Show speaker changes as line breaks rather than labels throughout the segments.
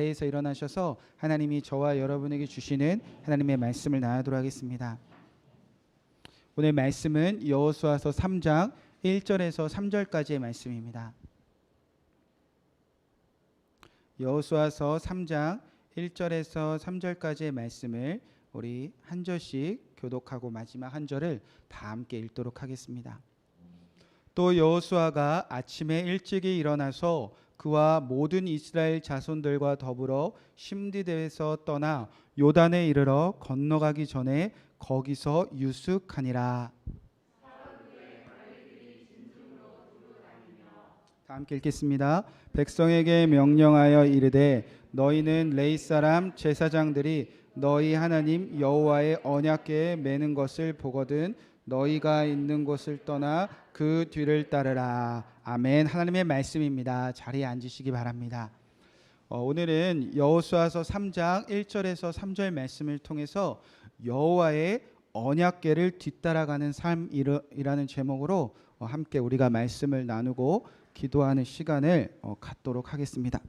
자리에서 일어나셔서 하나님이 저와 여러분에게 주시는 하나님의 말씀을 나누도록 하겠습니다. 오늘 말씀은 여호수아서 3장 1절에서 3절까지의 말씀입니다. 여호수아서 3장 1절에서 3절까지의 말씀을 우리 한 절씩 교독하고 마지막 한 절을 다 함께 읽도록 하겠습니다. 또 여호수아가 아침에 일찍이 일어나서 그와 모든 이스라엘 자손들과 더불어 심디대에서 떠나 요단에 이르러 건너가기 전에 거기서 유숙하니라. 다 함께 읽겠습니다. 백성에게 명령하여 이르되 너희는 레위 사람 제사장들이 너희 하나님 여호와의 언약궤에 매는 것을 보거든 너희가 있는 곳을 떠나 그 뒤를 따르라. 아멘. 하나님의 말씀입니다. 자리에 앉으시기 바랍니다. 오늘은 여호수아서 3장 1절에서 3절 말씀을 통해서 여호와의 언약궤를 뒤따라가는 삶이라는 제목으로 함께 우리가 말씀을 나누고 기도하는 시간을 갖도록 하겠습니다.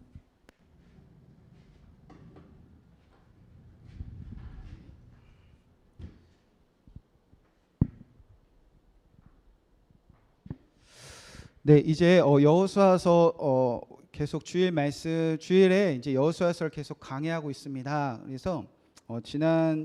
네, 이제 여호수아서 계속 주일에 이제 여호수아서를 계속 강의하고 있습니다. 그래서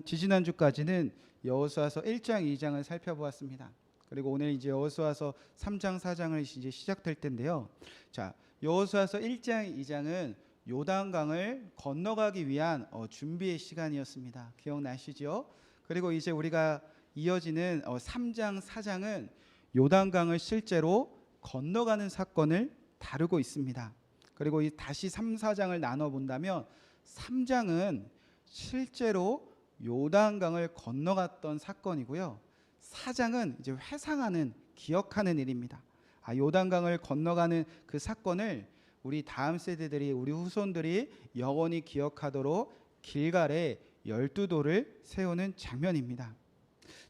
지지난주까지는 여호수아서 1장, 2장을 살펴보았습니다. 그리고 오늘 이제 여호수아서 3장, 4장을 이제 시작될 텐데요. 자, 여호수아서 1장, 2장은 요단강을 건너가기 위한 준비의 시간이었습니다. 기억나시죠? 그리고 이제 우리가 이어지는 3장, 4장은 요단강을 실제로 건너가는 사건을 다루고 있습니다. 그리고 다시 3, 4장을 나눠 본다면 3장은 실제로 요단강을 건너갔던 사건이고요. 4장은 이제 회상하는, 기억하는 일입니다. 요단강을 건너가는 그 사건을 우리 다음 세대들이, 우리 후손들이 영원히 기억하도록 길갈에 12돌을 세우는 장면입니다.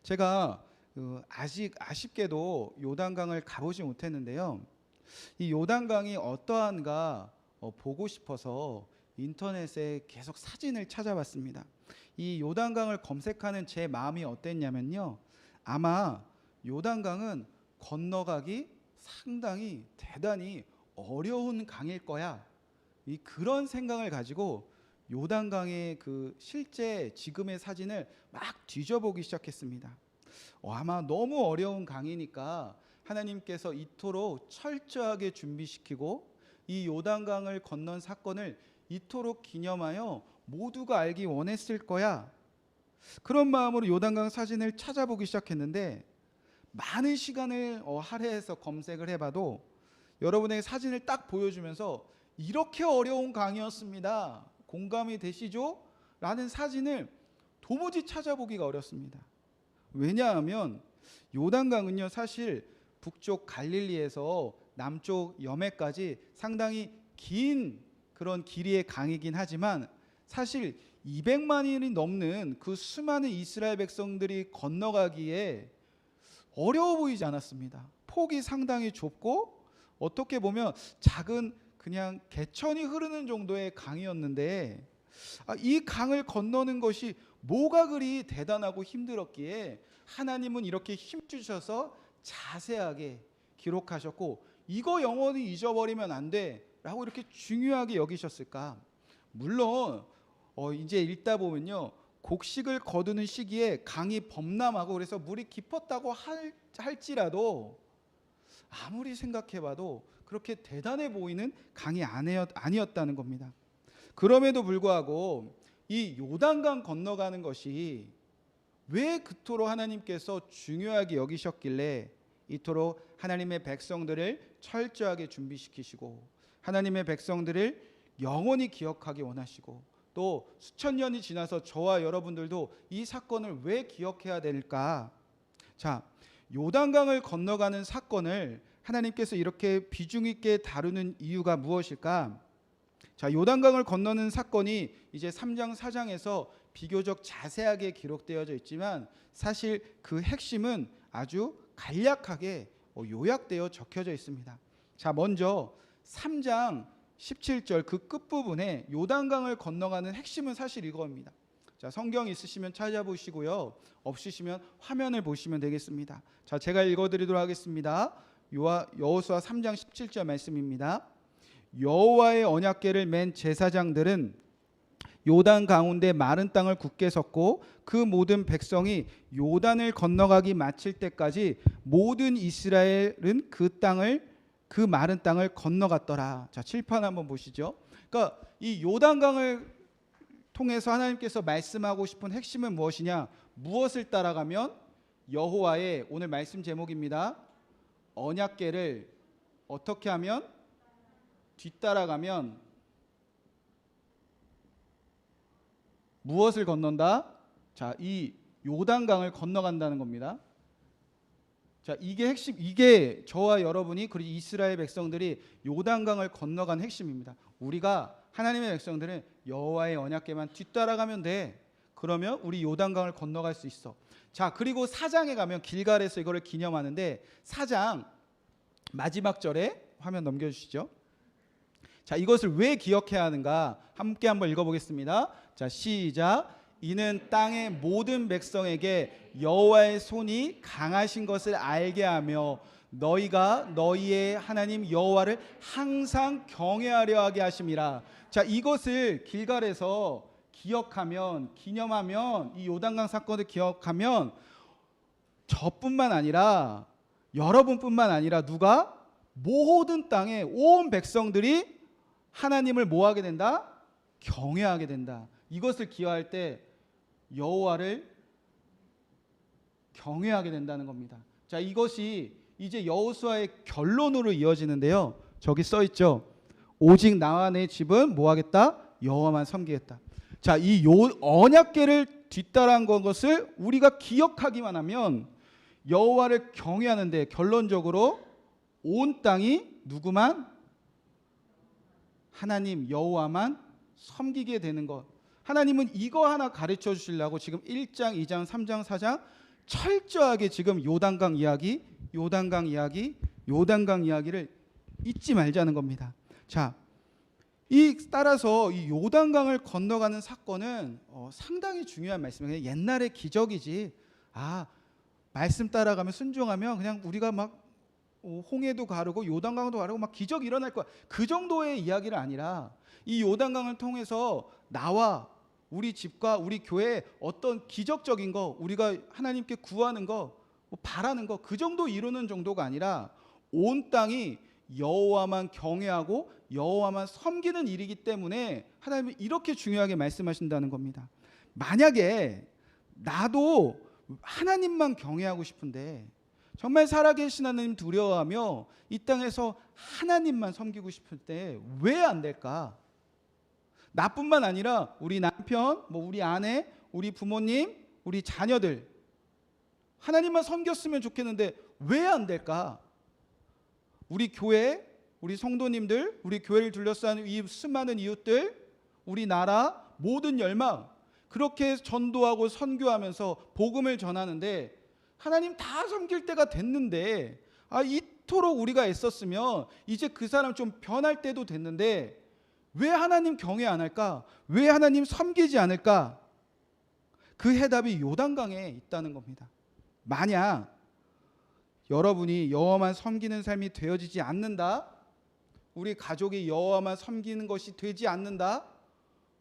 제가 아직 아쉽게도 요단강을 가보지 못했는데요. 이 요단강이 어떠한가 보고 싶어서 인터넷에 계속 사진을 찾아봤습니다. 이 요단강을 검색하는 제 마음이 어땠냐면요. 아마 요단강은 건너가기 상당히 대단히 어려운 강일 거야. 그런 생각을 가지고 요단강의 그 실제 지금의 사진을 막 뒤져보기 시작했습니다. 아마 너무 어려운 강이니까 하나님께서 이토록 철저하게 준비시키고 이 요단강을 건넌 사건을 이토록 기념하여 모두가 알기 원했을 거야. 그런 마음으로 요단강 사진을 찾아보기 시작했는데 많은 시간을 할애해서 검색을 해봐도 여러분에게 사진을 딱 보여주면서 이렇게 어려운 강이었습니다. 공감이 되시죠? 라는 사진을 도무지 찾아보기가 어렵습니다. 왜냐하면 요단강은요, 사실 북쪽 갈릴리에서 남쪽 여매까지 상당히 긴 그런 길이의 강이긴 하지만 사실 200만이 넘는 그 수많은 이스라엘 백성들이 건너가기에 어려워 보이지 않았습니다. 폭이 상당히 좁고 어떻게 보면 작은 그냥 개천이 흐르는 정도의 강이었는데 이 강을 건너는 것이 뭐가 그리 대단하고 힘들었기에 하나님은 이렇게 힘주셔서 자세하게 기록하셨고 이거 영원히 잊어버리면 안 돼 라고 이렇게 중요하게 여기셨을까? 물론 이제 읽다 보면요, 곡식을 거두는 시기에 강이 범람하고 그래서 물이 깊었다고 할지라도 아무리 생각해봐도 그렇게 대단해 보이는 강이 아니었다는 겁니다. 그럼에도 불구하고 이 요단강 건너가는 것이 왜 그토록 하나님께서 중요하게 여기셨길래 이토록 하나님의 백성들을 철저하게 준비시키시고 하나님의 백성들을 영원히 기억하기 원하시고 또 수천 년이 지나서 저와 여러분들도 이 사건을 왜 기억해야 될까? 자, 요단강을 건너가는 사건을 하나님께서 이렇게 비중 있게 다루는 이유가 무엇일까? 자, 요단강을 건너는 사건이 이제 3장, 4장에서 비교적 자세하게 기록되어져 있지만 사실 그 핵심은 아주 간략하게 요약되어 적혀져 있습니다. 자, 먼저 3장 17절 그 끝부분에 요단강을 건너가는 핵심은 사실 이겁니다. 자, 성경 있으시면 찾아보시고요. 없으시면 화면을 보시면 되겠습니다. 자, 제가 읽어드리도록 하겠습니다. 여호수아 3장 17절 말씀입니다. 여호와의 언약궤를 맨 제사장들은 요단 가운데 마른 땅을 굳게 섰고 그 모든 백성이 요단을 건너가기 마칠 때까지 모든 이스라엘은 그 마른 땅을 건너갔더라. 자, 칠판 한번 보시죠. 그러니까 이 요단강을 통해서 하나님께서 말씀하고 싶은 핵심은 무엇이냐? 무엇을 따라가면? 여호와의, 오늘 말씀 제목입니다, 언약궤를 어떻게 하면? 뒤따라가면 무엇을 건넌다? 자, 이 요단강을 건너간다는 겁니다. 자, 이게 핵심, 이게 저와 여러분이 그리고 이스라엘 백성들이 요단강을 건너간 핵심입니다. 우리가 하나님의 백성들은 여호와의 언약궤만 뒤따라가면 돼. 그러면 우리 요단강을 건너갈 수 있어. 자, 그리고 4장에 가면 길갈에서 이거를 기념하는데 4장 마지막 절에 화면 넘겨주시죠. 자, 이것을 왜 기억해야 하는가? 함께 한번 읽어보겠습니다. 자, 시작. 이는 땅의 모든 백성에게 여호와의 손이 강하신 것을 알게 하며 너희가 너희의 하나님 여호와를 항상 경외하려 하게 하심이라. 자, 이것을 길갈에서 기억하면, 기념하면, 이 요단강 사건을 기억하면 저뿐만 아니라 여러분뿐만 아니라 누가? 모든 땅의 온 백성들이 하나님을 뭐하게 된다? 경외하게 된다. 이것을 기여할 때 여호와를 경외하게 된다는 겁니다. 자, 이것이 이제 여호수아의 결론으로 이어지는데요. 저기 써 있죠. 오직 나와 내 집은 뭐하겠다? 여호와만 섬기겠다. 자, 이 언약궤를 뒤따라한 것을 우리가 기억하기만 하면 여호와를 경외하는데 결론적으로 온 땅이 누구만? 하나님 여호와만 섬기게 되는 것. 하나님은 이거 하나 가르쳐 주시려고 지금 1장, 2장, 3장, 4장 철저하게 지금 요단강 이야기를 잊지 말자는 겁니다. 자, 따라서 이 요단강을 건너가는 사건은 상당히 중요한 말씀이에요. 옛날의 기적이지. 말씀 따라가면 순종하면 그냥 우리가 막 홍해도 가르고 요단강도 가르고 막 기적이 일어날 거야. 그 정도의 이야기가 아니라 이 요단강을 통해서 나와 우리 집과 우리 교회에 어떤 기적적인 거, 우리가 하나님께 구하는 거, 바라는 거, 그 정도 이루는 정도가 아니라 온 땅이 여호와만 경외하고 여호와만 섬기는 일이기 때문에 하나님은 이렇게 중요하게 말씀하신다는 겁니다. 만약에 나도 하나님만 경외하고 싶은데 정말 살아계신 하나님 두려워하며 이 땅에서 하나님만 섬기고 싶을 때 왜 안 될까? 나뿐만 아니라 우리 남편, 우리 아내, 우리 부모님, 우리 자녀들 하나님만 섬겼으면 좋겠는데 왜 안 될까? 우리 교회, 우리 성도님들, 우리 교회를 둘러싼 이 수많은 이웃들, 우리 나라 모든 열망 그렇게 전도하고 선교하면서 복음을 전하는데 하나님 다 섬길 때가 됐는데 이토록 우리가 애썼으면 이제 그 사람 좀 변할 때도 됐는데 왜 하나님 경외 안 할까? 왜 하나님 섬기지 않을까? 그 해답이 요단강에 있다는 겁니다. 만약 여러분이 여호와만 섬기는 삶이 되어지지 않는다, 우리 가족이 여호와만 섬기는 것이 되지 않는다,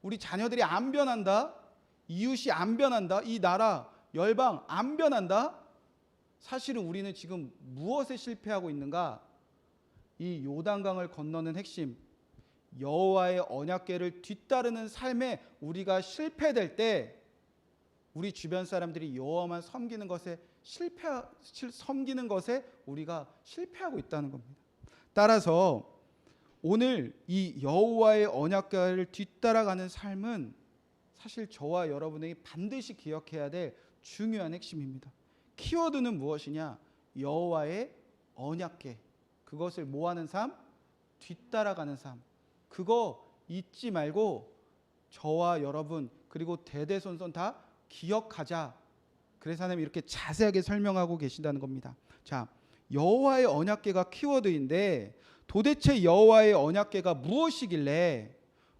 우리 자녀들이 안 변한다, 이웃이 안 변한다, 이 나라 열방 안 변한다, 사실은 우리는 지금 무엇에 실패하고 있는가? 이 요단강을 건너는 핵심, 여호와의 언약궤를 뒤따르는 삶에 우리가 실패될 때 우리 주변 사람들이 여호와만 섬기는 것에 우리가 실패하고 있다는 겁니다. 따라서 오늘 이 여호와의 언약궤를 뒤따라가는 삶은 사실 저와 여러분에게 반드시 기억해야 될 중요한 핵심입니다. 키워드는 무엇이냐? 여호와의 언약궤. 그것을 뭐하는 삶? 뒤따라가는 삶. 그거 잊지 말고 저와 여러분 그리고 대대손손 다 기억하자. 그래서 하나님이 이렇게 자세하게 설명하고 계신다는 겁니다. 자, 여호와의 언약궤가 키워드인데 도대체 여호와의 언약궤가 무엇이길래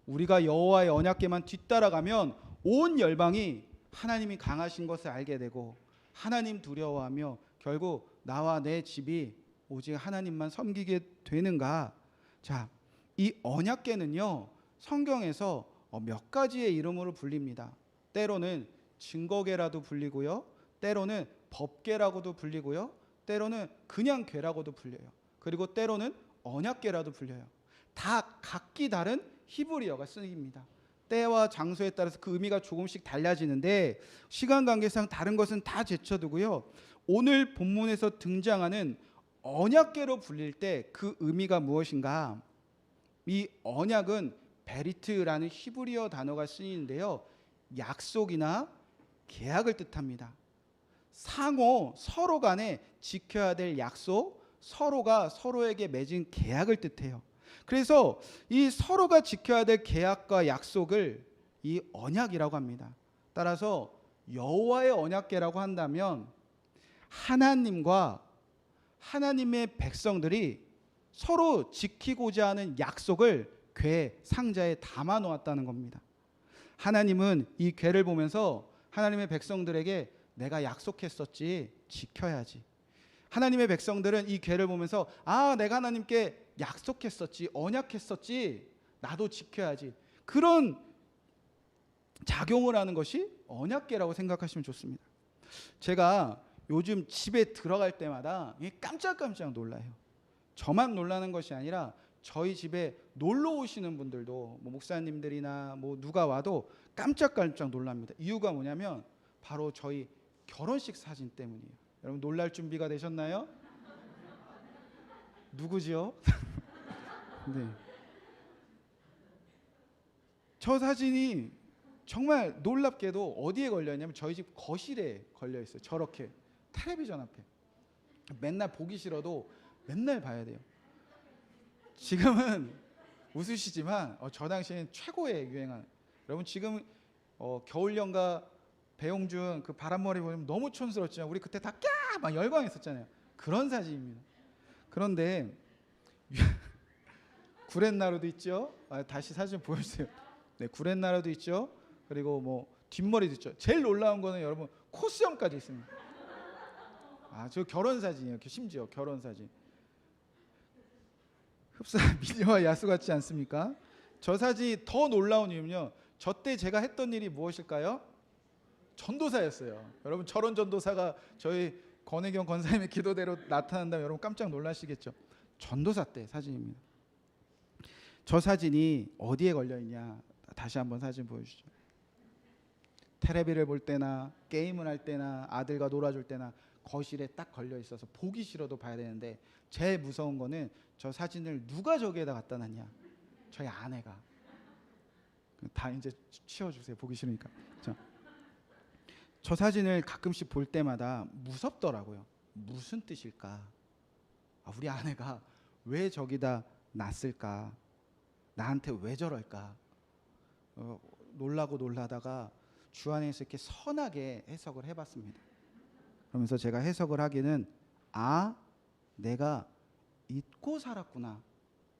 우리가 여호와의 언약궤만 뒤따라가면 온 열방이 하나님이 강하신 것을 알게 되고 하나님 두려워하며 결국 나와 내 집이 오직 하나님만 섬기게 되는가? 자, 이 언약궤는요, 성경에서 몇 가지의 이름으로 불립니다. 때로는 증거궤라도 불리고요, 때로는 법궤라고도 불리고요, 때로는 그냥 궤라고도 불려요. 그리고 때로는 언약궤라도 불려요. 다 각기 다른 히브리어가 쓰입니다. 때와 장소에 따라서 그 의미가 조금씩 달라지는데 시간 관계상 다른 것은 다 제쳐두고요. 오늘 본문에서 등장하는 언약궤로 불릴 때 그 의미가 무엇인가? 이 언약은 베리트라는 히브리어 단어가 쓰이는데요, 약속이나 계약을 뜻합니다. 상호 서로 간에 지켜야 될 약속, 서로가 서로에게 맺은 계약을 뜻해요. 그래서 이 서로가 지켜야 될 계약과 약속을 이 언약이라고 합니다. 따라서 여호와의 언약궤라고 한다면 하나님과 하나님의 백성들이 서로 지키고자 하는 약속을 궤 상자에 담아 놓았다는 겁니다. 하나님은 이 궤를 보면서 하나님의 백성들에게 내가 약속했었지, 지켜야지. 하나님의 백성들은 이 궤를 보면서 내가 하나님께 약속했었지, 언약했었지, 나도 지켜야지. 그런 작용을 하는 것이 언약궤라고 생각하시면 좋습니다. 제가 요즘 집에 들어갈 때마다 깜짝깜짝 놀라요. 저만 놀라는 것이 아니라 저희 집에 놀러 오시는 분들도 목사님들이나 누가 와도 깜짝깜짝 놀랍니다. 이유가 뭐냐면 바로 저희 결혼식 사진 때문이에요. 여러분 놀랄 준비가 되셨나요? 누구지요? 네. 저 사진이 정말 놀랍게도 어디에 걸려 있냐면 저희 집 거실에 걸려 있어요. 저렇게 텔레비전 앞에. 맨날 보기 싫어도 맨날 봐야 돼요. 지금은 웃으시지만 저 당시에는 최고의 유행한, 여러분 지금 겨울연가 배용준 그 바람머리 보면 너무 촌스럽지만 우리 그때 다 막 열광했었잖아요. 그런 사진입니다. 그런데 구렛나루도 있죠. 다시 사진 보여주세요. 네, 구렛나루도 있죠. 그리고 뒷머리도 있죠. 제일 놀라운 거는 여러분 코수염까지 있습니다. 저 결혼 사진이에요. 심지어 결혼 사진. 흡사 미녀와 야수 같지 않습니까? 저 사진이 더 놀라운 이유는요, 저 때 제가 했던 일이 무엇일까요? 전도사였어요. 여러분 저런 전도사가 저희 권혜경 권사님의 기도대로 나타난다면 여러분 깜짝 놀라시겠죠. 전도사 때 사진입니다. 저 사진이 어디에 걸려 있냐? 다시 한번 사진 보여주시죠. 텔레비를 볼 때나 게임을 할 때나 아들과 놀아줄 때나 거실에 딱 걸려 있어서 보기 싫어도 봐야 되는데, 제일 무서운 거는 저 사진을 누가 저기에다 갖다 놨냐? 저희 아내가. 다 이제 치워주세요. 보기 싫으니까. 저 사진을 가끔씩 볼 때마다 무섭더라고요. 무슨 뜻일까? 우리 아내가 왜 저기다 놨을까? 나한테 왜 저럴까? 놀라다가 주안에서 이렇게 선하게 해석을 해봤습니다. 그러면서 제가 해석을 하기는 내가 잊고 살았구나,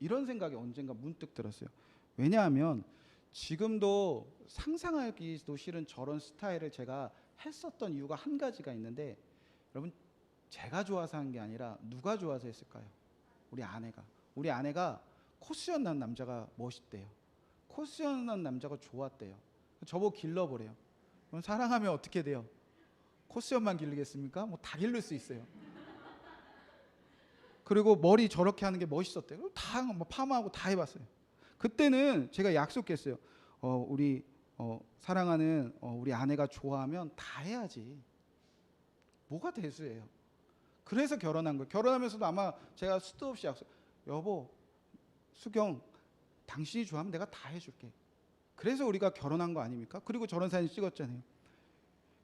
이런 생각이 언젠가 문득 들었어요. 왜냐하면 지금도 상상하기도 싫은 저런 스타일을 제가 했었던 이유가 한 가지가 있는데, 여러분 제가 좋아서 한 게 아니라 누가 좋아서 했을까요? 우리 아내가 코수염 난 남자가 멋있대요. 코수염 난 남자가 좋았대요. 저보고 길러보래요. 그럼 사랑하면 어떻게 돼요? 코수염만 기르겠습니까? 다 기를 수 있어요. 그리고 머리 저렇게 하는 게 멋있었대요. 다 파마하고 다 해봤어요. 그때는 제가 약속했어요. 우리 사랑하는 우리 아내가 좋아하면 다 해야지. 뭐가 대수예요. 그래서 결혼한 거예요. 결혼하면서도 아마 제가 수도 없이 약속, 여보, 수경, 당신이 좋아하면 내가 다 해줄게. 그래서 우리가 결혼한 거 아닙니까? 그리고 저런 사진 찍었잖아요.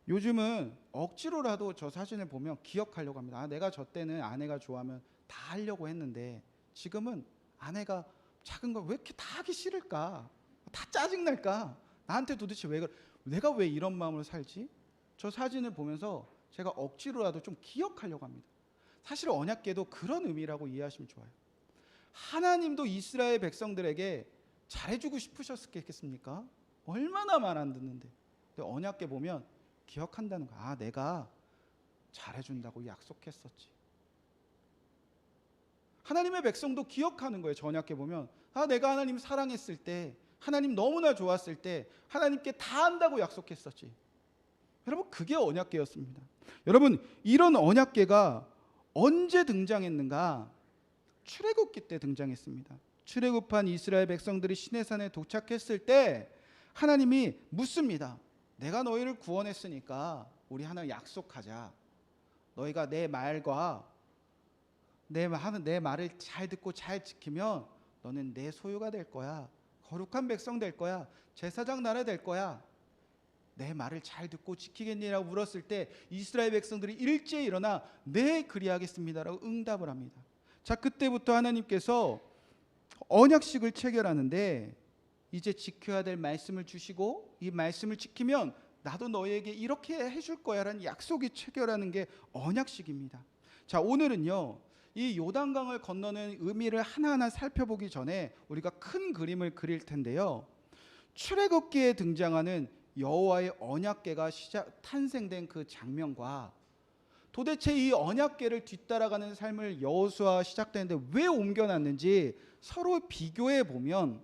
요즘은 억지로라도 저 사진을 보면 기억하려고 합니다. 내가 저 때는 아내가 좋아하면 다 하려고 했는데, 지금은 아내가 작은 걸 왜 이렇게 다 하기 싫을까? 다 짜증날까? 나한테 도대체 왜 그래? 내가 왜 이런 마음으로 살지? 저 사진을 보면서 제가 억지로라도 좀 기억하려고 합니다. 사실 언약궤도 그런 의미라고 이해하시면 좋아요. 하나님도 이스라엘 백성들에게 잘해주고 싶으셨겠습니까? 얼마나 말 안 듣는데. 근데 언약궤 보면 기억한다는 거야. 아, 내가 잘해준다고 약속했었지. 하나님의 백성도 기억하는 거예요. 저 언약궤 보면 아, 내가 하나님 사랑했을 때, 하나님 너무나 좋았을 때 하나님께 다 한다고 약속했었지. 여러분, 그게 언약궤였습니다. 여러분, 이런 언약궤가 언제 등장했는가? 출애굽기 때 등장했습니다. 출애굽한 이스라엘 백성들이 시내산에 도착했을 때 하나님이 묻습니다. 내가 너희를 구원했으니까 우리 하나 약속하자. 너희가 내 말과 내 말을 잘 듣고 잘 지키면 너는 내 소유가 될 거야. 거룩한 백성 될 거야. 제사장 나라 될 거야. 내 말을 잘 듣고 지키겠니라고 물었을 때 이스라엘 백성들이 일제히 일어나 네, 그리하겠습니다라고 응답을 합니다. 자, 그때부터 하나님께서 언약식을 체결하는데 이제 지켜야 될 말씀을 주시고 이 말씀을 지키면 나도 너희에게 이렇게 해줄 거야 라는 약속이 체결하는 게 언약식입니다. 자, 오늘은요, 이 요단강을 건너는 의미를 하나하나 살펴보기 전에 우리가 큰 그림을 그릴 텐데요, 출애굽기에 등장하는 여호와의 언약궤가 탄생된 그 장면과 도대체 이 언약궤를 뒤따라가는 삶을 여호수아 시작되는데 왜 옮겨놨는지 서로 비교해 보면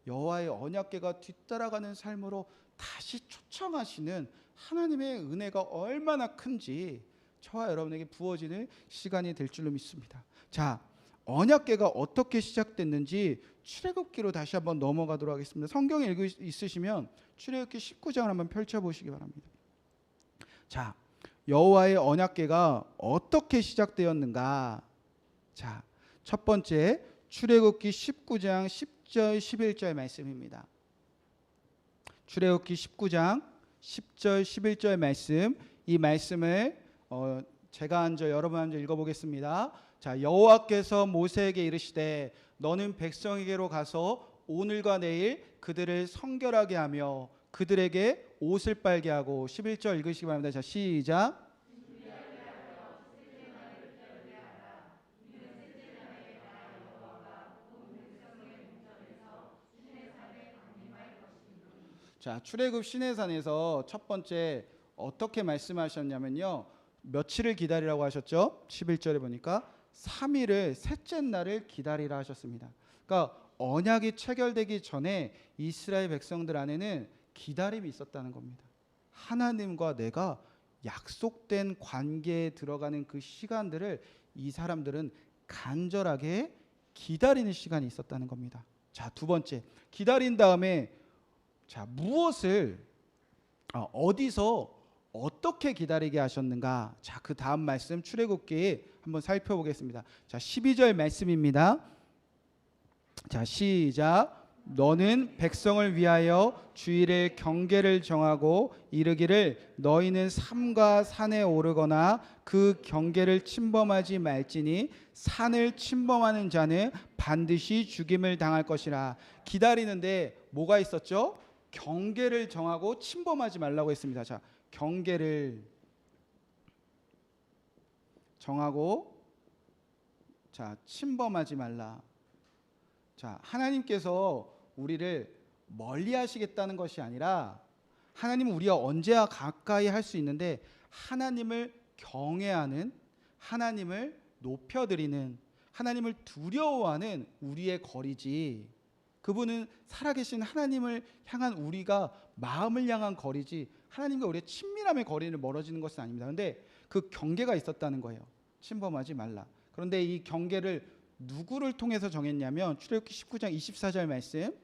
여호와의 언약궤가 뒤따라가는 삶으로 다시 초청하시는 하나님의 은혜가 얼마나 큰지 저와 여러분에게 부어지는 시간이 될 줄로 믿습니다. 자, 언약궤가 어떻게 시작됐는지 출애굽기로 다시 한번 넘어가도록 하겠습니다. 성경에 읽고 있으시면 출애굽기 19장을 한번 펼쳐보시기 바랍니다. 자, 여호와의 언약궤가 어떻게 시작되었는가? 자, 첫 번째 출애굽기 19장 10절 11절 말씀입니다. 출애굽기 19장 10절 11절 말씀, 이 말씀을 제가 앉아 여러분 앉아 읽어보겠습니다. 자, 여호와께서 모세에게 이르시되 너는 백성에게로 가서 오늘과 내일 그들을 성결하게 하며 그들에게 옷을 빨게 하고 11절 읽으시기 바랍니다. 자, 시작. 자, 출애굽 시내산에서 첫 번째 어떻게 말씀하셨냐면요, 며칠을 기다리라고 하셨죠? 11절에 보니까 3일을 셋째 날을 기다리라 하셨습니다. 그러니까 언약이 체결되기 전에 이스라엘 백성들 안에는 기다림이 있었다는 겁니다. 하나님과 내가 약속된 관계에 들어가는 그 시간들을 이 사람들은 간절하게 기다리는 시간이 있었다는 겁니다. 자, 두 번째, 기다린 다음에 자, 무엇을 어디서 어떻게 기다리게 하셨는가? 자, 그 다음 말씀 출애굽기 한번 살펴보겠습니다. 자, 12절 말씀입니다. 자, 시작. 너는 백성을 위하여 주일에 경계를 정하고 이르기를 너희는 삼가 산에 오르거나 그 경계를 침범하지 말지니 산을 침범하는 자는 반드시 죽임을 당할 것이라. 기다리는데 뭐가 있었죠? 경계를 정하고 침범하지 말라고 했습니다. 자, 경계를 정하고 자, 침범하지 말라. 자, 하나님께서 우리를 멀리 하시겠다는 것이 아니라 하나님은 우리가 언제나 가까이 할 수 있는데 하나님을 경외하는, 하나님을 높여드리는, 하나님을 두려워하는 우리의 거리지, 그분은 살아계신 하나님을 향한 우리가 마음을 향한 거리지 하나님과 우리의 친밀함의 거리를 멀어지는 것은 아닙니다. 그런데 그 경계가 있었다는 거예요. 침범하지 말라. 그런데 이 경계를 누구를 통해서 정했냐면 출애굽기 19장 24절 말씀,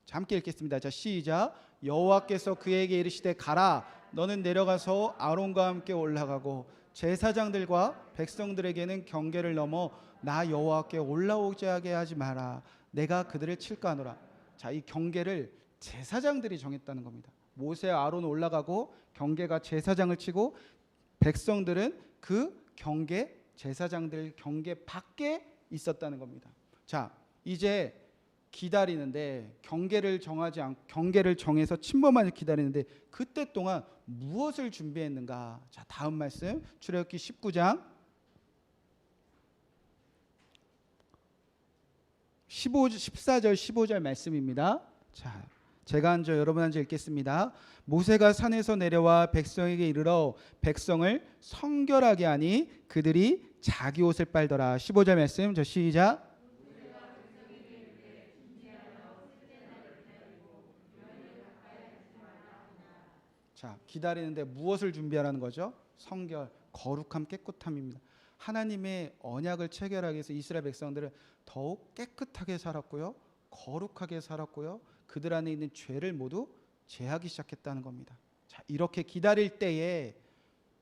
자, 함께 읽겠습니다. 자, 시작. 여호와께서 그에게 이르시되 가라. 너는 내려가서 아론과 함께 올라가고 제사장들과 백성들에게는 경계를 넘어 나 여호와께 올라오게 하지 마라. 내가 그들을 칠까 하노라. 자, 이 경계를 제사장들이 정했다는 겁니다. 모세와 아론 올라가고 경계가 제사장을 치고 백성들은 그 경계, 제사장들 경계 밖에 있었다는 겁니다. 자, 이제 기다리는데 경계를 정해서 침범하지 기다리는데 그때 동안 무엇을 준비했는가? 자, 다음 말씀 출애굽기 19장 14절 15절 말씀입니다. 자, 제가 앉아 여러분 앉아 읽겠습니다. 모세가 산에서 내려와 백성에게 이르러 백성을 성결하게 하니 그들이 자기 옷을 빨더라. 15절 말씀 저 시작. 자, 기다리는데 무엇을 준비하라는 거죠? 성결, 거룩함, 깨끗함입니다. 하나님의 언약을 체결하기 위해서 이스라엘 백성들은 더욱 깨끗하게 살았고요, 거룩하게 살았고요, 그들 안에 있는 죄를 모두 제하기 시작했다는 겁니다. 자, 이렇게 기다릴 때에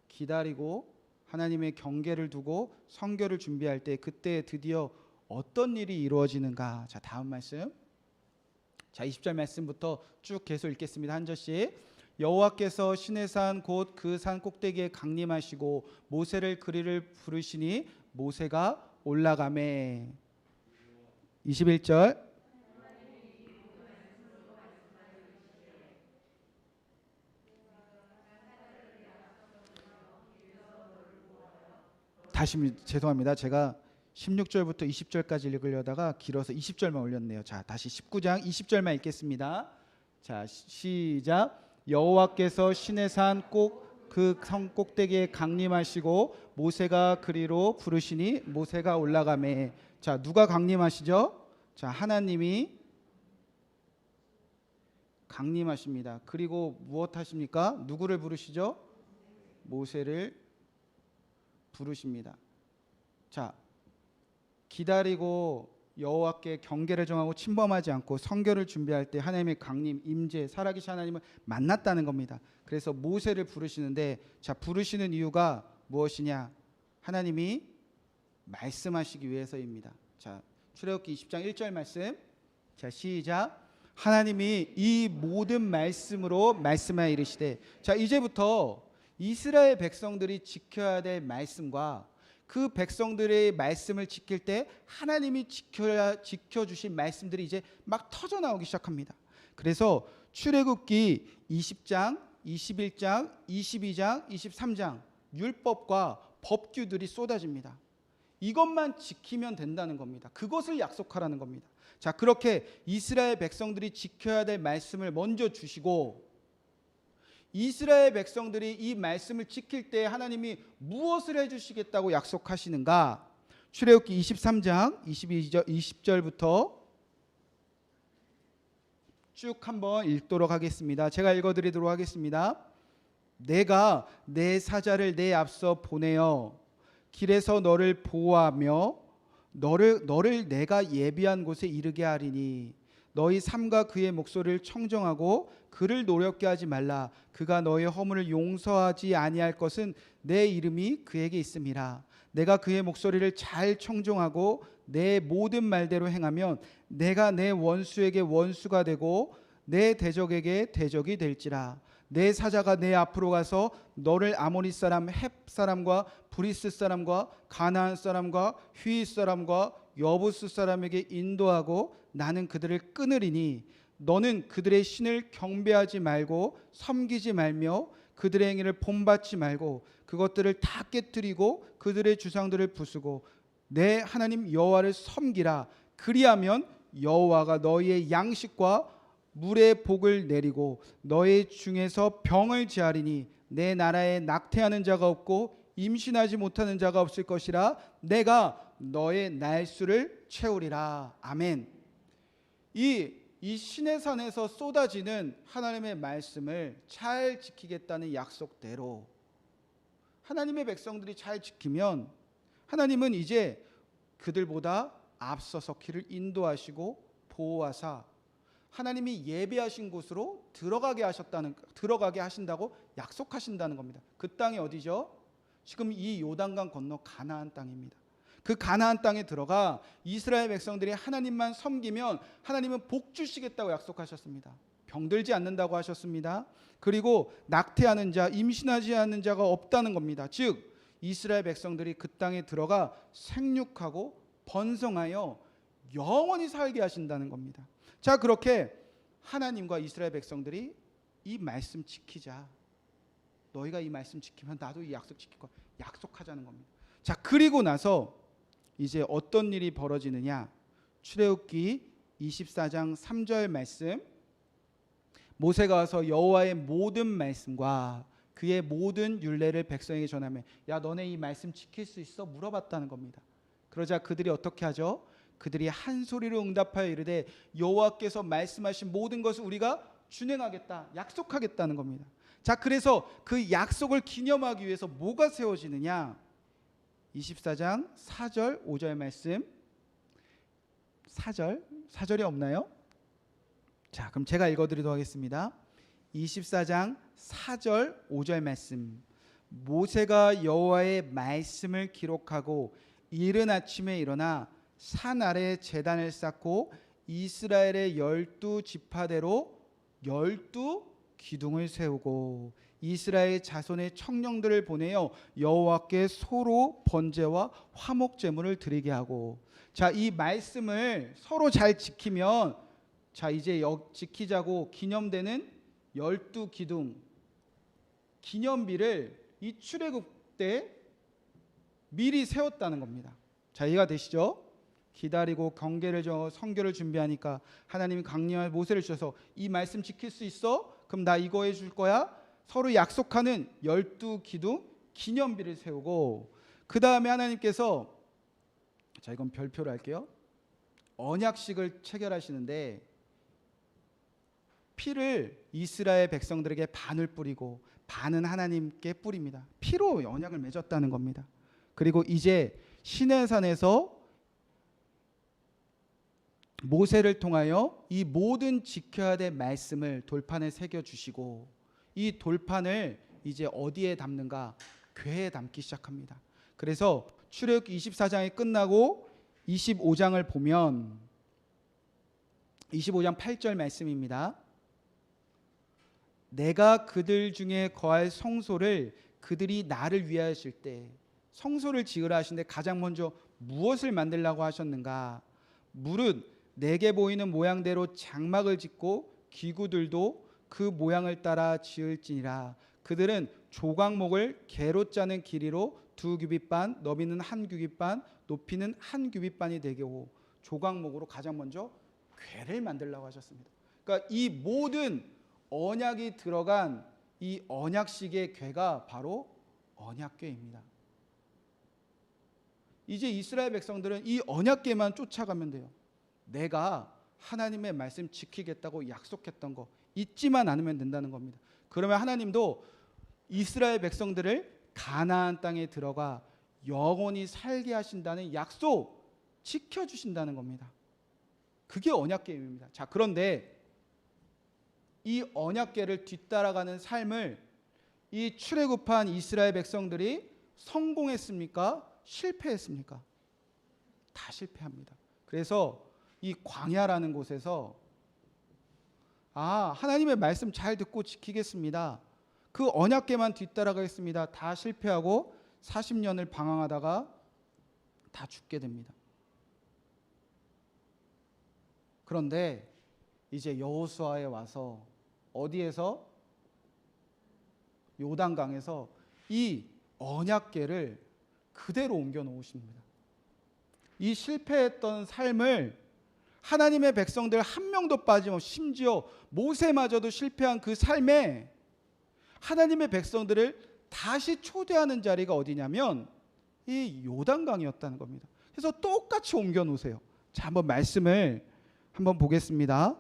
기다리고 하나님의 경계를 두고 성결을 준비할 때 그때 드디어 어떤 일이 이루어지는가? 자, 다음 말씀. 자, 20절 말씀부터 쭉 계속 읽겠습니다. 한 절씩. 여호와께서 시내산 곧 그 산 꼭대기에 강림하시고 모세를 그리를 부르시니 모세가 올라가매. 21절. 다시 죄송합니다. 제가 16절부터 20절까지 읽으려다가 길어서 20절만 올렸네요. 자, 다시 19장 20절만 읽겠습니다. 자, 시작. 여호와께서 시내산 꼭 그 성 꼭대기에 강림하시고 모세가 그리로 부르시니 모세가 올라가매. 자, 누가 강림하시죠? 자, 하나님이 강림하십니다. 그리고 무엇 하십니까? 누구를 부르시죠? 모세를 부르십니다. 자, 기다리고 여호와께 경계를 정하고 침범하지 않고 성결을 준비할 때 하나님의 강림, 임재, 살아계신 하나님을 만났다는 겁니다. 그래서 모세를 부르시는데, 자, 부르시는 이유가 무엇이냐? 하나님이 말씀하시기 위해서입니다. 자, 출애굽기 20장 1절 말씀. 자, 시작. 하나님이 이 모든 말씀으로 말씀하여 이르시되. 자, 이제부터 이스라엘 백성들이 지켜야 될 말씀과 그 백성들의 말씀을 지킬 때 하나님이 지켜주신 말씀들이 이제 막 터져 나오기 시작합니다. 그래서 출애굽기 20장, 21장, 22장, 23장 율법과 법규들이 쏟아집니다. 이것만 지키면 된다는 겁니다. 그것을 약속하라는 겁니다. 자, 그렇게 이스라엘 백성들이 지켜야 될 말씀을 먼저 주시고 이스라엘 백성들이 이 말씀을 지킬 때 하나님이 무엇을 해주시겠다고 약속하시는가? 출애굽기 23장 20절부터 쭉 한번 읽도록 하겠습니다. 제가 읽어드리도록 하겠습니다. 내가 내 사자를 내 앞서 보내어 길에서 너를 보호하며 너를 내가 예비한 곳에 이르게 하리니 너희 삶과 그의 목소리를 청정하고 그를 노렵게 하지 말라. 그가 너의 허물을 용서하지 아니할 것은 내 이름이 그에게 있음이라. 내가 그의 목소리를 잘 청정하고 내 모든 말대로 행하면 내가 내 원수에게 원수가 되고 내 대적에게 대적이 될지라. 내 사자가 내 앞으로 가서 너를 아모리 사람, 헷 사람과 브리스 사람과 가나안 사람과 휘 사람과 여부스 사람에게 인도하고 나는 그들을 끊으리니 너는 그들의 신을 경배하지 말고 섬기지 말며 그들의 행위를 본받지 말고 그것들을 다 깨뜨리고 그들의 주상들을 부수고 내 하나님 여호와를 섬기라. 그리하면 여호와가 너희의 양식과 물의 복을 내리고 너희 중에서 병을 제하리니 내 나라에 낙태하는 자가 없고 임신하지 못하는 자가 없을 것이라. 내가 너의 날수를 채우리라. 아멘. 이 시내산에서 쏟아지는 하나님의 말씀을 잘 지키겠다는 약속대로 하나님의 백성들이 잘 지키면 하나님은 이제 그들보다 앞서서 길을 인도하시고 보호하사 하나님이 예배하신 곳으로 들어가게 하신다고 약속하신다는 겁니다. 그 땅이 어디죠? 지금 이 요단강 건너 가나안 땅입니다. 그 가나안 땅에 들어가 이스라엘 백성들이 하나님만 섬기면 하나님은 복 주시겠다고 약속하셨습니다. 병들지 않는다고 하셨습니다. 그리고 낙태하는 자, 임신하지 않는 자가 없다는 겁니다. 즉 이스라엘 백성들이 그 땅에 들어가 생육하고 번성하여 영원히 살게 하신다는 겁니다. 자, 그렇게 하나님과 이스라엘 백성들이 이 말씀 지키자. 너희가 이 말씀 지키면 나도 이 약속 지킬 거야. 약속하자는 겁니다. 자, 그리고 나서 이제 어떤 일이 벌어지느냐? 출애굽기 24장 3절 말씀. 모세가 와서 여호와의 모든 말씀과 그의 모든 율례를 백성에게 전하며 야 너네 이 말씀 지킬 수 있어? 물어봤다는 겁니다. 그러자 그들이 어떻게 하죠? 그들이 한 소리로 응답하여 이르되 여호와께서 말씀하신 모든 것을 우리가 준행하겠다, 약속하겠다는 겁니다. 자, 그래서 그 약속을 기념하기 위해서 뭐가 세워지느냐? 24장 4절 5절 말씀. 4절이 없나요? 자, 그럼 제가 읽어드리도록 하겠습니다. 24장 4절 5절 말씀. 모세가 여호와의 말씀을 기록하고 이른 아침에 일어나 산 아래 제단을 쌓고 이스라엘의 12지파대로 12기둥을 세우고 이스라엘 자손의 청년들을 보내어 여호와께 소로 번제와 화목 제물을 드리게 하고. 자, 이 말씀을 서로 잘 지키면 자 이제 지키자고 기념되는 12기둥 기념비를 이 출애굽 때 미리 세웠다는 겁니다. 자, 이해가 되시죠? 기다리고 경계를 정하 성결을 준비하니까 하나님이 강림한 모세를 주셔서 이 말씀 지킬 수 있어? 그럼 나 이거 해줄 거야. 서로 약속하는 12기둥 기념비를 세우고 그 다음에 하나님께서 자 이건 별표로 할게요. 언약식을 체결하시는데 피를 이스라엘 백성들에게 반을 뿌리고 반은 하나님께 뿌립니다. 피로 언약을 맺었다는 겁니다. 그리고 이제 시내산에서 모세를 통하여 이 모든 지켜야 될 말씀을 돌판에 새겨주시고 이 돌판을 이제 어디에 담는가? 궤에 담기 시작합니다. 그래서 출애굽기 24장이 끝나고 25장을 보면 25장 8절 말씀입니다. 내가 그들 중에 거할 성소를 그들이 나를 위하였을 때 성소를 지으라 하시는데 가장 먼저 무엇을 만들라고 하셨는가? 물은 내게 보이는 모양대로 장막을 짓고 기구들도 그 모양을 따라 지을지니라. 그들은 조각목을 개로 짜는 길이로 2규빗반, 너비는 1규빗반, 높이는 1규빗반이 되게 하고 조각목으로 가장 먼저 궤를 만들라고 하셨습니다. 그러니까 이 모든 언약이 들어간 이 언약식의 궤가 바로 언약궤입니다. 이제 이스라엘 백성들은 이 언약궤만 쫓아가면 돼요. 내가 하나님의 말씀 지키겠다고 약속했던 거 잊지만 않으면 된다는 겁니다. 그러면 하나님도 이스라엘 백성들을 가나안 땅에 들어가 영원히 살게 하신다는 약속 지켜주신다는 겁니다. 그게 언약궤입니다. 자, 그런데 이 언약궤를 뒤따라가는 삶을 이 출애굽한 이스라엘 백성들이 성공했습니까? 실패했습니까? 다 실패합니다. 그래서 이 광야라는 곳에서 하나님의 말씀 잘 듣고 지키겠습니다. 그 언약궤만 뒤따라가겠습니다. 다 실패하고 40년을 방황하다가 다 죽게 됩니다. 그런데 이제 여호수아에 와서 어디에서? 요단강에서 이 언약궤를 그대로 옮겨 놓으십니다. 이 실패했던 삶을 하나님의 백성들 한 명도 빠짐없이 심지어 모세마저도 실패한 그 삶에 하나님의 백성들을 다시 초대하는 자리가 어디냐면 이 요단강이었다는 겁니다. 그래서 똑같이 옮겨 놓으세요. 자, 한번 말씀을 한번 보겠습니다.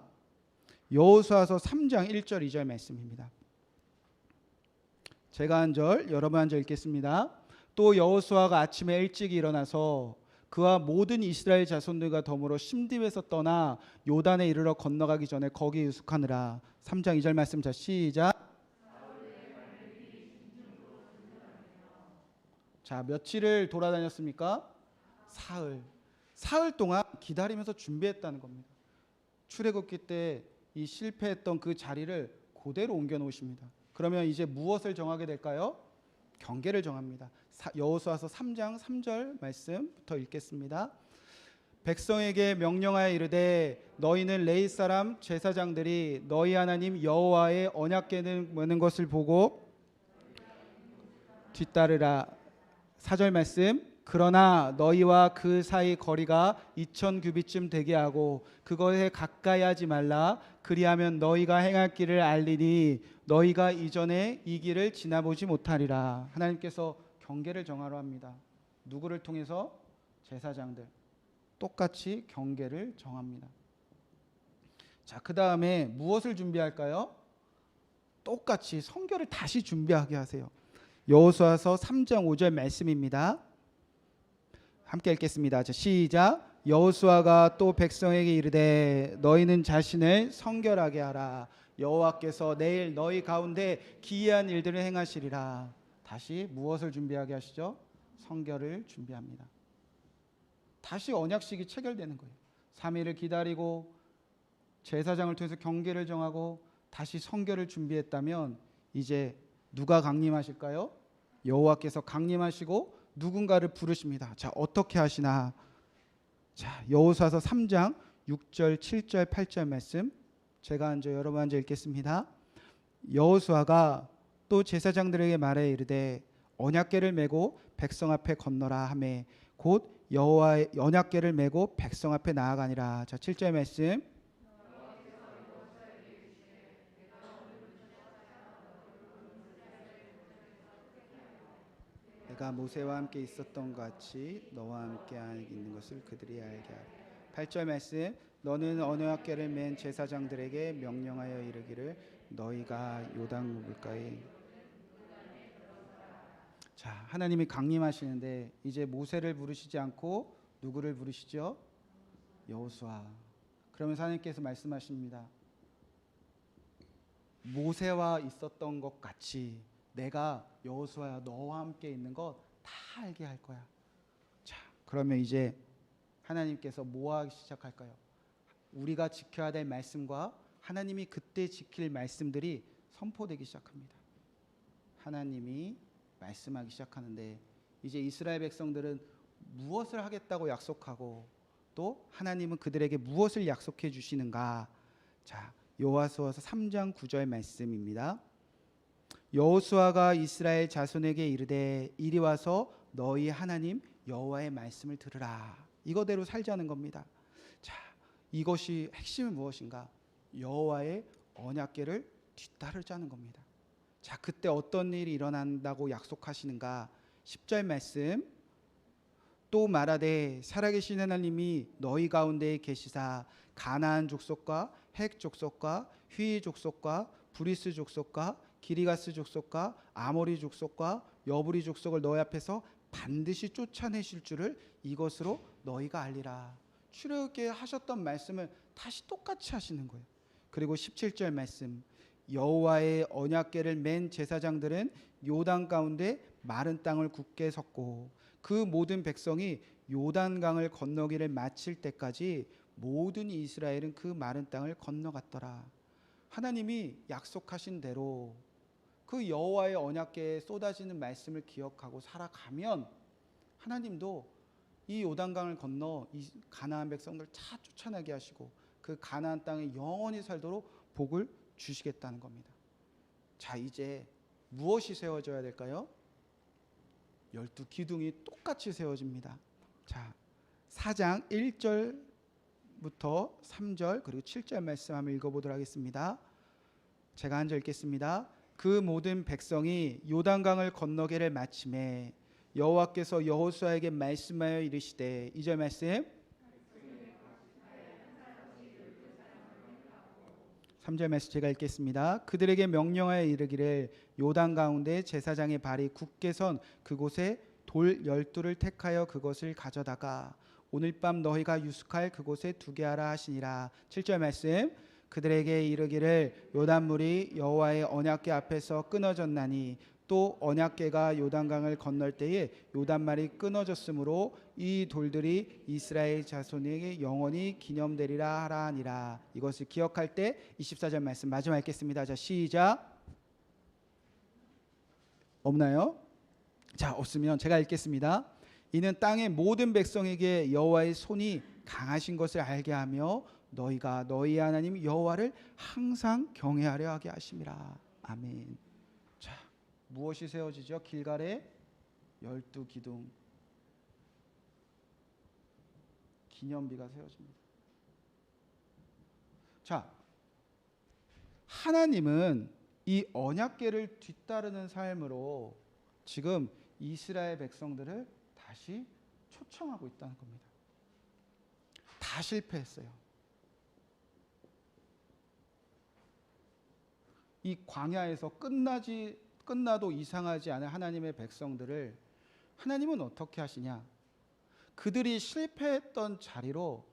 여호수아서 3장 1절 2절 말씀입니다. 제가 한 절, 여러분 한 절 읽겠습니다. 또 여호수아가 아침에 일찍 일어나서 그와 모든 이스라엘 자손들과 더불어 심디에서 떠나 요단에 이르러 건너가기 전에 거기 유숙하느라. 3장 2절 말씀. 자, 시작. 자, 며칠을 돌아다녔습니까? 사흘 동안 기다리면서 준비했다는 겁니다. 출애굽기 때 이 실패했던 그 자리를 그대로 옮겨 놓으십니다. 그러면 이제 무엇을 정하게 될까요? 경계를 정합니다. 여호수아서 3장 3절 말씀부터 읽겠습니다. 백성에게 명령하여 이르되 너희는 레위 사람 제사장들이 너희 하나님 여호와의 언약궤를 메는 것을 보고 뒤따르라. 4절 말씀. 그러나 너희와 그 사이 거리가 2000규빗쯤 되게 하고 그것에 가까이 하지 말라. 그리하면 너희가 행할 길을 알리니 너희가 이전에 이 길을 지나보지 못하리라. 하나님께서 경계를 정하려 합니다. 누구를 통해서? 제사장들. 똑같이 경계를 정합니다. 자, 그 다음에 무엇을 준비할까요? 똑같이 성결을 다시 준비하게 하세요. 여호수아서 3장 5절 말씀입니다. 함께 읽겠습니다. 자, 시작. 여호수아가 또 백성에게 이르되 너희는 자신을 성결하게 하라. 여호와께서 내일 너희 가운데 기이한 일들을 행하시리라. 다시 무엇을 준비하게 하시죠? 성결을 준비합니다. 다시 언약식이 체결되는 거예요. 3일을 기다리고 제사장을 통해서 경계를 정하고 다시 성결을 준비했다면 이제 누가 강림하실까요? 여호와께서 강림하시고 누군가를 부르십니다. 자, 어떻게 하시나? 자, 여호수아서 3장 6절, 7절, 8절 말씀 제가 앉아 여러분 앉아 읽겠습니다. 여호수아가 또 제사장들에게 말해 이르되 언약궤를 메고 백성 앞에 건너라 하매 곧 여호와의 언약궤를 메고 백성 앞에 나아가니라. 자, 7절 말씀. 내가 모세와 함께 있었던 것 같이 너와 함께 있는 것을 그들이 알게 하라. 8절 말씀. 너는 언약궤를 맨 제사장들에게 명령하여 이르기를 너희가 요단 물가에. 자, 하나님이 강림하시는데 이제 모세를 부르시지 않고 누구를 부르시죠? 여호수아. 그러면서 하나님께서 말씀하십니다. 모세와 있었던 것 같이 내가 여호수아야 너와 함께 있는 것 다 알게 할 거야. 자, 그러면 이제 하나님께서 뭐 하기 시작할까요? 우리가 지켜야 될 말씀과 하나님이 그때 지킬 말씀들이 선포되기 시작합니다. 하나님이 말씀하기 시작하는데 이제 이스라엘 백성들은 무엇을 하겠다고 약속하고 또 하나님은 그들에게 무엇을 약속해 주시는가? 자, 여호수아서 3장 9절 말씀입니다. 여호수아가 이스라엘 자손에게 이르되 이리 와서 너희 하나님 여호와의 말씀을 들으라. 이거대로 살자는 겁니다. 자, 이것이 핵심은 무엇인가? 여호와의 언약궤를 뒤따르자는 겁니다. 자, 그때 어떤 일이 일어난다고 약속하시는가? 10절 말씀. 또 말하되 살아계신 하나님이 너희 가운데 계시사 가나안 족속과 헷 족속과 휘 족속과 브리스 족속과 기리가스 족속과 아모리 족속과 여부리 족속을 너희 앞에서 반드시 쫓아내실 줄을 이것으로 너희가 알리라. 출애굽기에 하셨던 말씀을 다시 똑같이 하시는 거예요. 그리고 17절 말씀. 여호와의 언약궤를 맨 제사장들은 요단 가운데 마른 땅을 굳게 섰고 그 모든 백성이 요단강을 건너기를 마칠 때까지 모든 이스라엘은 그 마른 땅을 건너갔더라. 하나님이 약속하신 대로 그 여호와의 언약궤에 쏟아지는 말씀을 기억하고 살아가면 하나님도 이 요단강을 건너 이 가나안 백성들 다 쫓아내게 하시고 그 가나안 땅에 영원히 살도록 복을 주시겠다는 겁니다. 자, 이제 무엇이 세워져야 될까요? 12기둥이 똑같이 세워집니다. 자, 4장 1절부터 3절 그리고 7절 말씀 한번 읽어보도록 하겠습니다. 제가 앉아 읽겠습니다. 그 모든 백성이 요단강을 건너기를 마침에 여호와께서 여호수아에게 말씀하여 이르시되 2절 말씀 3절 말씀 제가 읽겠습니다. 그들에게 명령하여 이르기를 요단 가운데 제사장의 발이 굳게 선 그곳에 돌 12를 택하여 그것을 가져다가 오늘 밤 너희가 유숙할 그곳에 두게 하라 하시니라. 7절 말씀 그들에게 이르기를 요단물이 여호와의 언약궤 앞에서 끊어졌나니 또 언약궤가 요단강을 건널 때에 요단말이 끊어졌으므로 이 돌들이 이스라엘 자손에게 영원히 기념되리라 하라 하니라. 이것을 기억할 때 24절 말씀 마지막 읽겠습니다. 자, 시작. 없나요? 자, 없으면 제가 읽겠습니다. 이는 땅의 모든 백성에게 여호와의 손이 강하신 것을 알게 하며 너희가 너희 하나님 여호와를 항상 경외하려 하게 하심이라. 아멘. 자, 무엇이 세워지죠? 길갈의 12기둥. 기념비가 세워집니다. 자, 하나님은 이 언약궤를 뒤따르는 삶으로 지금 이스라엘 백성들을 다시 초청하고 있다는 겁니다. 다 실패했어요. 이 광야에서 끝나도 이상하지 않은 하나님의 백성들을 하나님은 어떻게 하시냐? 그들이 실패했던 자리로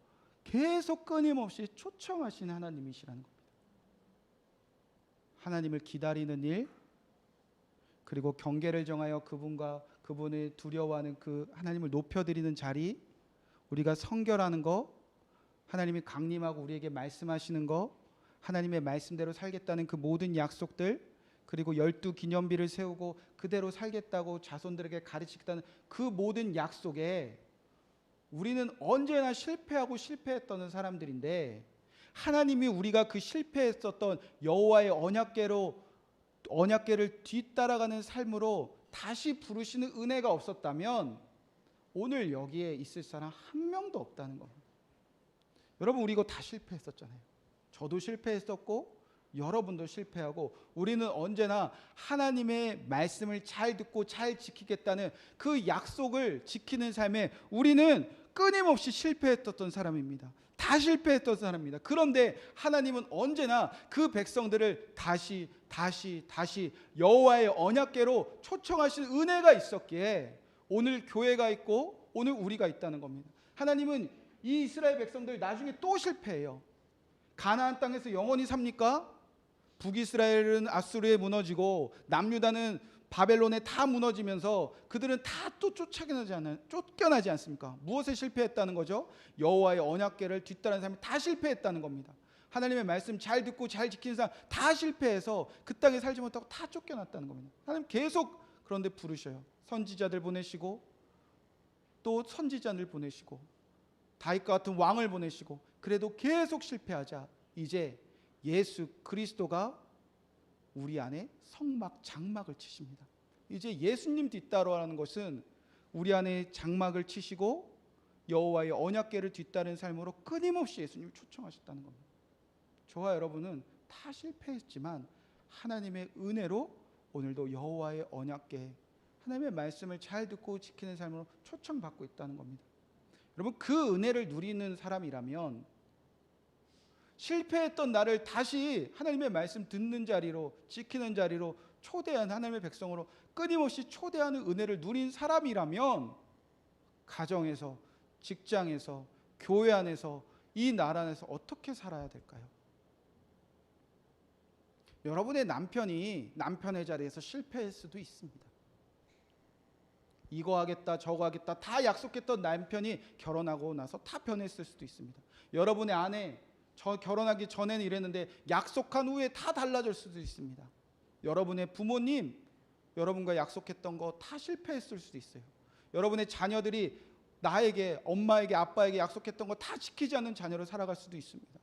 계속 끊임없이 초청하신 하나님이시라는 겁니다. 하나님을 기다리는 일, 그리고 경계를 정하여 그분을 두려워하는 그 하나님을 높여드리는 자리, 우리가 성결하는 거, 하나님이 강림하고 우리에게 말씀하시는 거, 하나님의 말씀대로 살겠다는 그 모든 약속들, 그리고 12기념비를 세우고 그대로 살겠다고 자손들에게 가르치겠다는 그 모든 약속에 우리는 언제나 실패하고 실패했던 사람들인데, 하나님이 우리가 그 실패했었던 여호와의 언약궤를 뒤따라가는 삶으로 다시 부르시는 은혜가 없었다면 오늘 여기에 있을 사람 한 명도 없다는 겁니다. 여러분, 우리 이거 다 실패했었잖아요. 저도 실패했었고 여러분도 실패하고, 우리는 언제나 하나님의 말씀을 잘 듣고 잘 지키겠다는 그 약속을 지키는 삶에 우리는 끊임없이 실패했던 사람입니다. 다 실패했던 사람입니다. 그런데 하나님은 언제나 그 백성들을 다시 여호와의 언약궤로 초청하신 은혜가 있었기에 오늘 교회가 있고 오늘 우리가 있다는 겁니다. 하나님은 이 이스라엘 백성들 나중에 또 실패해요. 가나안 땅에서 영원히 삽니까? 북이스라엘은 아수르에 무너지고 남유다는 바벨론에 다 무너지면서 그들은 다 또 쫓겨나지 않습니까? 무엇에 실패했다는 거죠? 여호와의 언약궤를 뒤따르는 사람이 다 실패했다는 겁니다. 하나님의 말씀 잘 듣고 잘 지키는 사람 다 실패해서 그 땅에 살지 못하고 다 쫓겨났다는 겁니다. 하나님 계속 그런데 부르셔요. 선지자들 보내시고 또 선지자들 보내시고 다윗과 같은 왕을 보내시고, 그래도 계속 실패하자 이제 예수 그리스도가 우리 안에 성막 장막을 치십니다. 이제 예수님 뒤따라하는 것은 우리 안에 장막을 치시고 여호와의 언약궤를 뒤따르는 삶으로 끊임없이 예수님을 초청하셨다는 겁니다. 저와 여러분은 다 실패했지만 하나님의 은혜로 오늘도 여호와의 언약궤, 하나님의 말씀을 잘 듣고 지키는 삶으로 초청받고 있다는 겁니다. 여러분, 그 은혜를 누리는 사람이라면 실패했던 나를 다시 하나님의 말씀 듣는 자리로, 지키는 자리로 초대한 하나님의 백성으로 끊임없이 초대하는 은혜를 누린 사람이라면 가정에서, 직장에서, 교회 안에서, 이 나라 안에서 어떻게 살아야 될까요? 여러분의 남편이 남편의 자리에서 실패할 수도 있습니다. 이거 하겠다 저거 하겠다 다 약속했던 남편이 결혼하고 나서 다 변했을 수도 있습니다. 여러분의 아내, 저 결혼하기 전에는 이랬는데 약속한 후에 다 달라질 수도 있습니다. 여러분의 부모님, 여러분과 약속했던 거 다 실패했을 수도 있어요. 여러분의 자녀들이 나에게, 엄마에게, 아빠에게 약속했던 거 다 지키지 않는 자녀로 살아갈 수도 있습니다.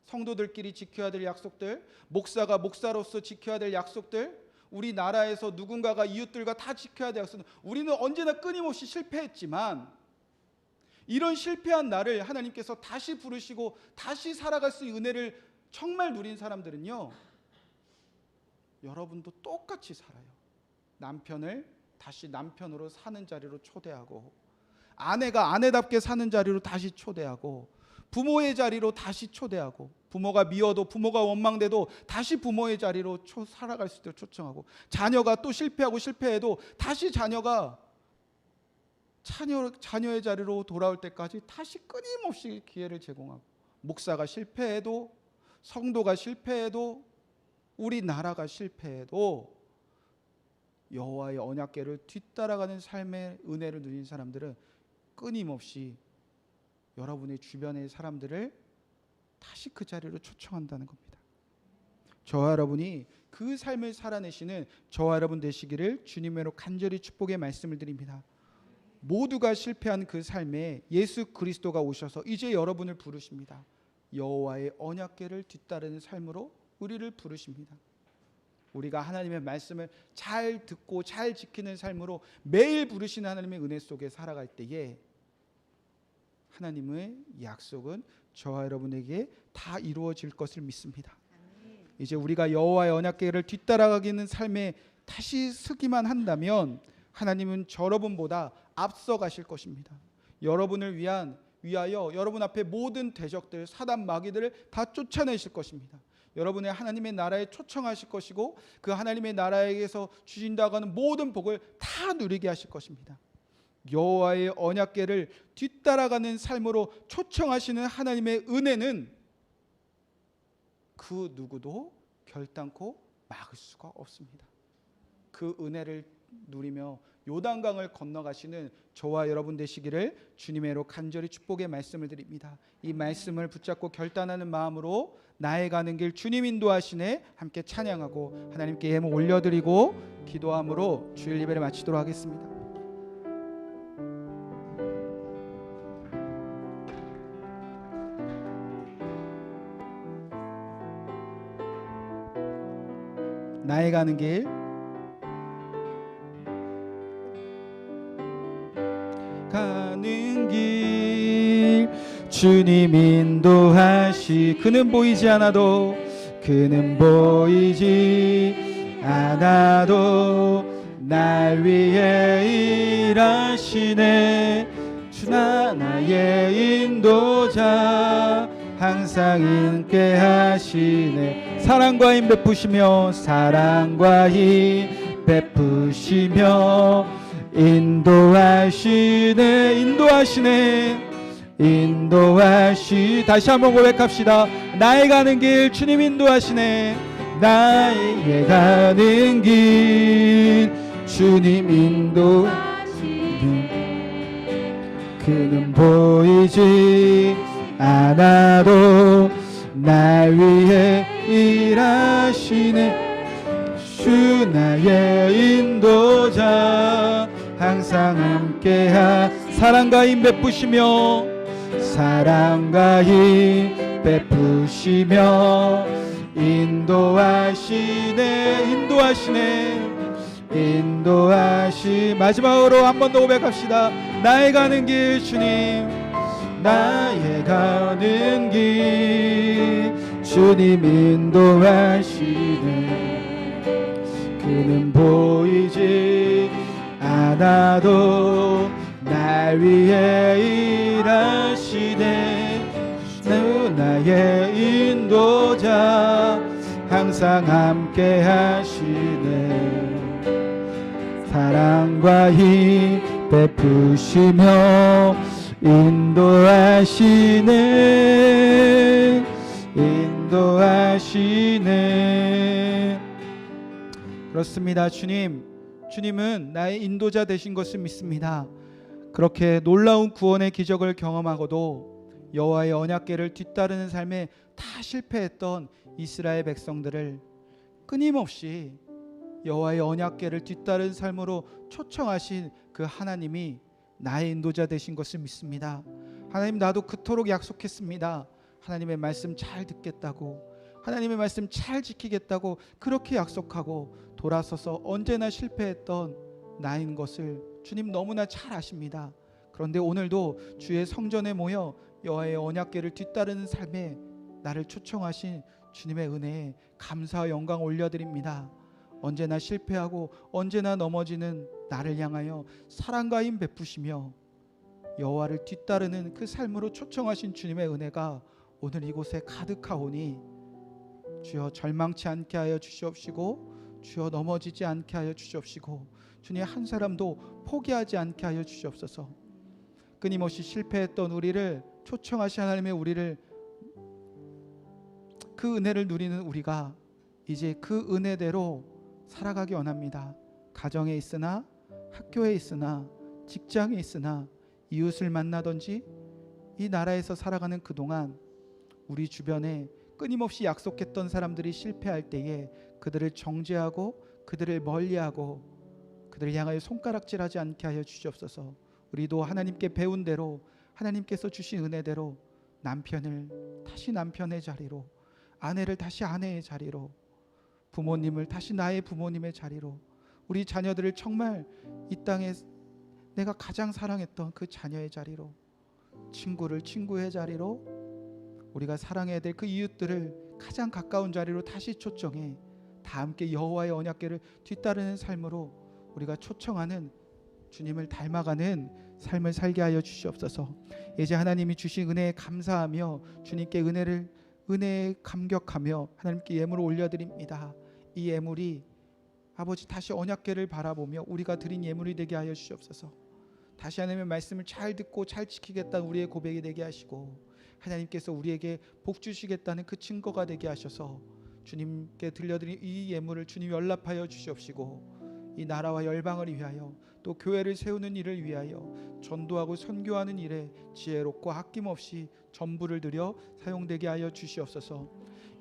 성도들끼리 지켜야 될 약속들, 목사가 목사로서 지켜야 될 약속들, 우리나라에서 누군가가 이웃들과 다 지켜야 될 약속들, 우리는 언제나 끊임없이 실패했지만 이런 실패한 나를 하나님께서 다시 부르시고 다시 살아갈 수 있는 은혜를 정말 누린 사람들은요, 여러분도 똑같이 살아요. 남편을 다시 남편으로 사는 자리로 초대하고, 아내가 아내답게 사는 자리로 다시 초대하고, 부모의 자리로 다시 초대하고, 부모가 미워도 부모가 원망돼도 다시 부모의 자리로 살아갈 수 있도록 초청하고, 자녀가 또 실패하고 실패해도 다시 자녀가 자녀의 자리로 돌아올 때까지 다시 끊임없이 기회를 제공하고, 목사가 실패해도, 성도가 실패해도, 우리나라가 실패해도 여호와의 언약궤를 뒤따라가는 삶의 은혜를 누린 사람들은 끊임없이 여러분의 주변의 사람들을 다시 그 자리로 초청한다는 겁니다. 저와 여러분이 그 삶을 살아내시는 저와 여러분 되시기를 주님으로 간절히 축복의 말씀을 드립니다. 모두가 실패한 그 삶에 예수 그리스도가 오셔서 이제 여러분을 부르십니다. 여호와의 언약궤를 뒤따르는 삶으로 우리를 부르십니다. 우리가 하나님의 말씀을 잘 듣고 잘 지키는 삶으로 매일 부르시는 하나님의 은혜 속에 살아갈 때에 하나님의 약속은 저와 여러분에게 다 이루어질 것을 믿습니다. 이제 우리가 여호와의 언약궤를 뒤따라가기는 삶에 다시 서기만 한다면 하나님은 여러분보다 앞서 가실 것입니다. 여러분을 위하여 여러분 앞에 모든 대적들, 사단 마귀들을 다 쫓아내실 것입니다. 여러분의 하나님의 나라에 초청하실 것이고 그 하나님의 나라에게서 주신다고 하는 모든 복을 다 누리게 하실 것입니다. 여호와의 언약궤를 뒤따라가는 삶으로 초청하시는 하나님의 은혜는 그 누구도 결단코 막을 수가 없습니다. 그 은혜를 누리며 요단강을 건너가시는 저와 여러분 되시기를 주님의로 간절히 축복의 말씀을 드립니다. 이 말씀을 붙잡고 결단하는 마음으로 나의 가는 길 주님 인도하시네 함께 찬양하고 하나님께 예물 올려드리고 기도함으로 주일 예배를 마치도록 하겠습니다. 나의 가는 길 가는 길 주님 인도하시 그는 보이지 않아도 날 위해 일하시네 주나 나의 인도자 항상 함께 하시네 사랑과 힘 베푸시며 인도하시네 다시 한번 고백합시다. 나의 가는 길 주님 인도하시네 나의 가는 길 주님 인도하시네 그는 보이지 않아도 날 위해 일하시네 주 나의 인도자 항상 함께하 사랑과 힘 베푸시며 인도하시네 마지막으로 한 번 더 고백합시다. 나의 가는 길 주님 나의 가는 길 주님 인도하시네 그는 보이지 않아도 날 위해 일하시네 주 나의 인도자 항상 함께 하시네 사랑과 힘 베푸시며 인도하시네 그렇습니다. 주님은 나의 인도자 되신 것을 믿습니다. 그렇게 놀라운 구원의 기적을 경험하고도 여호와의 언약궤를 뒤따르는 삶에 다 실패했던 이스라엘 백성들을 끊임없이 여호와의 언약궤를 뒤따르는 삶으로 초청하신 그 하나님이 나의 인도자 되신 것을 믿습니다. 하나님 나도 그토록 약속했습니다. 하나님의 말씀 잘 듣겠다고 하나님의 말씀 잘 지키겠다고 그렇게 약속하고 돌아서서 언제나 실패했던 나인 것을 주님 너무나 잘 아십니다. 그런데 오늘도 주의 성전에 모여 여호와의 언약궤를 뒤따르는 삶에 나를 초청하신 주님의 은혜에 감사와 영광 올려드립니다. 언제나 실패하고 언제나 넘어지는 나를 향하여 사랑과 힘 베푸시며 여호와를 뒤따르는 그 삶으로 초청하신 주님의 은혜가 오늘 이곳에 가득하오니 주여 절망치 않게 하여 주시옵시고 주여 넘어지지 않게 하여 주시옵시고 주님 한 사람도 포기하지 않게 하여 주시옵소서. 끊임없이 실패했던 우리를 초청하신 하나님의 우리를 그 은혜를 누리는 우리가 이제 그 은혜대로 살아가기 원합니다. 가정에 있으나 학교에 있으나 직장에 있으나 이웃을 만나든지 이 나라에서 살아가는 그동안 우리 주변에 끊임없이 약속했던 사람들이 실패할 때에 그들을 정죄하고 그들을 멀리하고 그들을 향하여 손가락질하지 않게 하여 주시옵소서. 우리도 하나님께 배운 대로 하나님께서 주신 은혜대로 남편을 다시 남편의 자리로 아내를 다시 아내의 자리로 부모님을 다시 나의 부모님의 자리로 우리 자녀들을 정말 이 땅에 내가 가장 사랑했던 그 자녀의 자리로 친구를 친구의 자리로, 우리가 사랑해야 될 그 이웃들을 가장 가까운 자리로 다시 초청해 다 함께 여호와의 언약궤를 뒤따르는 삶으로 우리가 초청하는, 주님을 닮아가는 삶을 살게 하여 주시옵소서. 이제 하나님이 주신 은혜에 감사하며 주님께 은혜에 감격하며 하나님께 예물을 올려드립니다. 이 예물이 아버지 다시 언약궤를 바라보며 우리가 드린 예물이 되게 하여 주시옵소서. 다시 하나님의 말씀을 잘 듣고 잘 지키겠다는 우리의 고백이 되게 하시고, 하나님께서 우리에게 복 주시겠다는 그 증거가 되게 하셔서 주님께 들려드린 이 예물을 주님 연락하여 주시옵시고, 이 나라와 열방을 위하여 또 교회를 세우는 일을 위하여 전도하고 선교하는 일에 지혜롭고 아낌없이 전부를 들여 사용되게 하여 주시옵소서.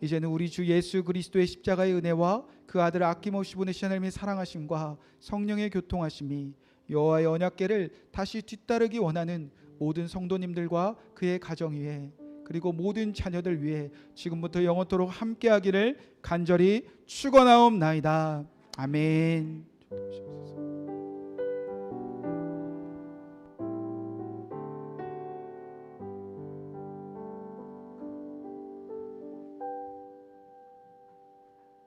이제는 우리 주 예수 그리스도의 십자가의 은혜와 그 아들을 아낌없이 보내신 하나님의 사랑하심과 성령의 교통하심이 여호와의 언약궤를 다시 뒤따르기 원하는 모든 성도님들과 그의 가정 위에, 그리고 모든 자녀들 위해 지금부터 영원토록 함께하기를 간절히 축원하옵나이다. 아멘.